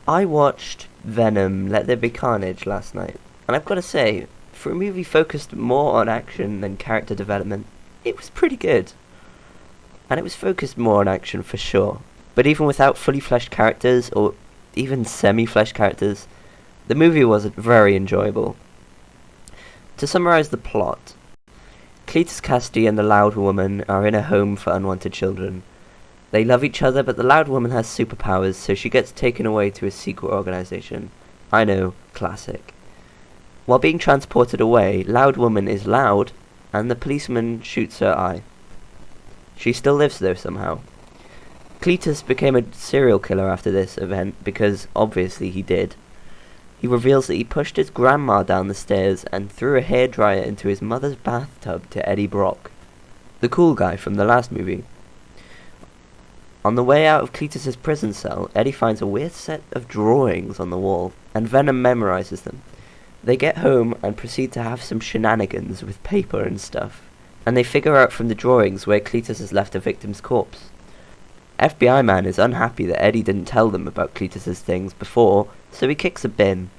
I watched Venom, Let There Be Carnage last night, and I've got to say, for a movie focused more on action than character development, it was pretty good. And it was focused more on action for sure, but even without fully fleshed characters, or even semi-fleshed characters, the movie was very enjoyable. To summarise the plot, Cletus Cassidy and the Loud Woman are in a home for unwanted children. They love each other, but the Loud Woman has superpowers, so she gets taken away to a secret organisation. I know, classic. While being transported away, Loud Woman is loud, and the policeman shoots her eye. She still lives though somehow. Cletus became a serial killer after this event, because obviously he did. He reveals that he pushed his grandma down the stairs and threw a hairdryer into his mother's bathtub to Eddie Brock, the cool guy from the last movie. On the way out of Cletus's prison cell, Eddie finds a weird set of drawings on the wall, and Venom memorizes them. They get home and proceed to have some shenanigans with paper and stuff, and they figure out from the drawings where Cletus has left a victim's corpse. FBI man is unhappy that Eddie didn't tell them about Cletus's things before, so he kicks a bin.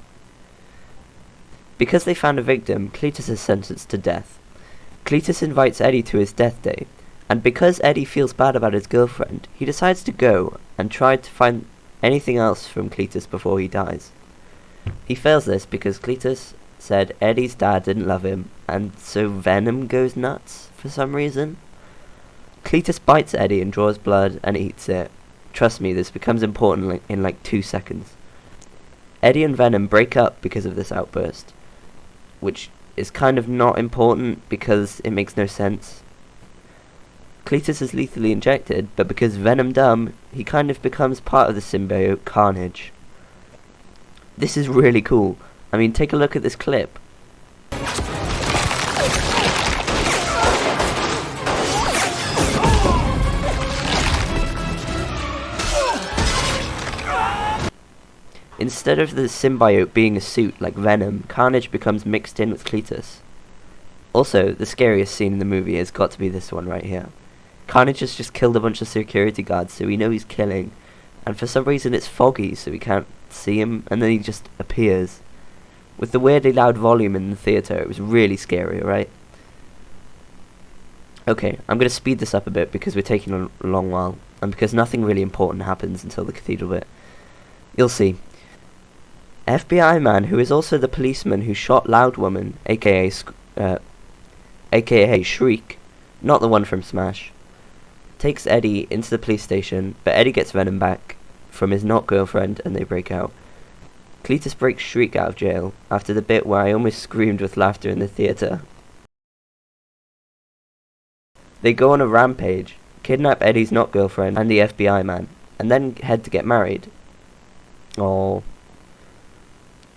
Because they found a victim, Cletus is sentenced to death. Cletus invites Eddie to his death day, and because Eddie feels bad about his girlfriend, he decides to go and try to find anything else from Cletus before he dies. He fails this because Cletus said Eddie's dad didn't love him, and so Venom goes nuts for some reason. Cletus bites Eddie and draws blood and eats it. Trust me, this becomes important in like 2 seconds. Eddie and Venom break up because of this outburst, which is kind of not important because it makes no sense. Cletus is lethally injected, but because Venom dumb, he kind of becomes part of the symbiote Carnage. This is really cool. I mean, take a look at this clip. Instead of the symbiote being a suit like Venom, Carnage becomes mixed in with Cletus. Also, the scariest scene in the movie has got to be this one right here. Carnage has just killed a bunch of security guards, so we know he's killing, and for some reason it's foggy, so we can't see him, and then he just appears. With the weirdly loud volume in the theatre, it was really scary, right? Okay, I'm going to speed this up a bit because we're taking a long while, and because nothing really important happens until the cathedral bit. You'll see. FBI man, who is also the policeman who shot Loud Woman, aka Shriek, not the one from Smash, takes Eddie into the police station, but Eddie gets Venom back from his not-girlfriend and they break out. Cletus breaks Shriek out of jail after the bit where I almost screamed with laughter in the theatre. They go on a rampage, kidnap Eddie's not-girlfriend and the FBI man, and then head to get married. Oh,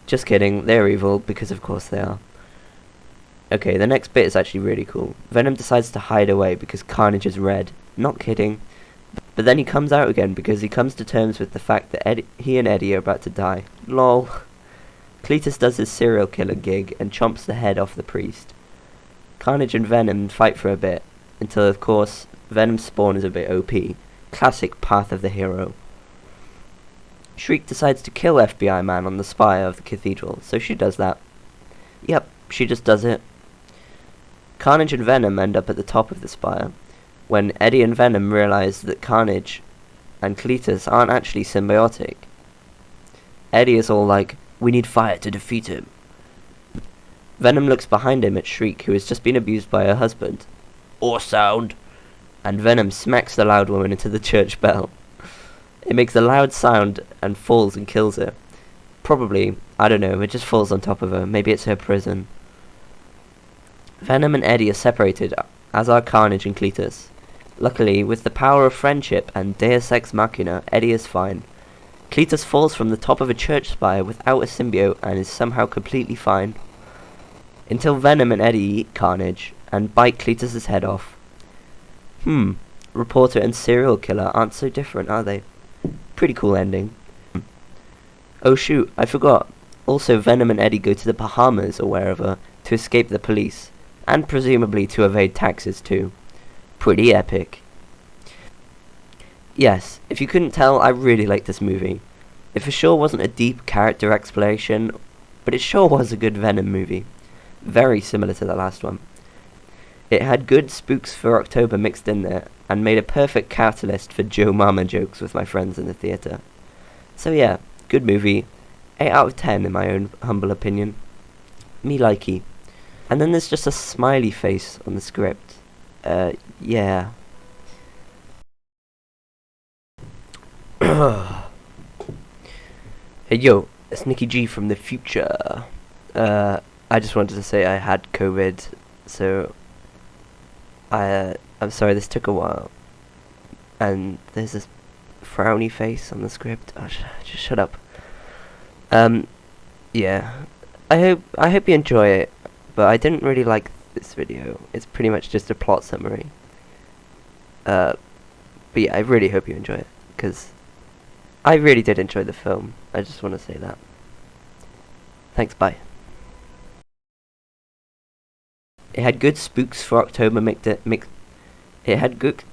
just kidding, they're evil, because of course they are. Okay, the next bit is actually really cool. Venom decides to hide away because Carnage is red. Not kidding. But then he comes out again because he comes to terms with the fact that he and Eddie are about to die. Lol. Cletus does his serial killer gig and chomps the head off the priest. Carnage and Venom fight for a bit, until of course Venom's spawn is a bit OP. Classic path of the hero. Shriek decides to kill FBI man on the spire of the cathedral, so she does that. Yep, she just does it. Carnage and Venom end up at the top of the spire, when Eddie and Venom realize that Carnage and Cletus aren't actually symbiotic. Eddie is all like, "We need fire to defeat him." Venom looks behind him at Shriek, who has just been abused by her husband. Or sound. And Venom smacks the Loud Woman into the church bell. It makes a loud sound and falls and kills her. Probably, I don't know, it just falls on top of her. Maybe it's her prison. Venom and Eddie are separated, as are Carnage and Cletus. Luckily, with the power of friendship and Deus Ex Machina, Eddie is fine. Cletus falls from the top of a church spire without a symbiote and is somehow completely fine. Until Venom and Eddie eat Carnage and bite Cletus's head off. Reporter and serial killer aren't so different, are they? Pretty cool ending. Oh shoot, I forgot. Also, Venom and Eddie go to the Bahamas or wherever to escape the police, and presumably to evade taxes too. Pretty epic. Yes, if you couldn't tell, I really like this movie. It for sure wasn't a deep character exploration, but it sure was a good Venom movie. Very similar to the last one. It had good Spooks for October mixed in there, and made a perfect catalyst for Joe Mama jokes with my friends in the theatre. So yeah, good movie. 8 out of 10 in my own humble opinion. Me likey. And then there's just a smiley face on the script. Yeah. Hey yo, it's Nicky G from the future. I just wanted to say I had COVID, so I'm sorry this took a while. And there's this frowny face on the script. Oh, just shut up. Yeah. I hope you enjoy it, but I didn't really like this video. It's pretty much just a plot summary. But yeah, I really hope you enjoy it, because I really did enjoy the film. I just want to say that. Thanks, bye. It had good Spooks for October It had good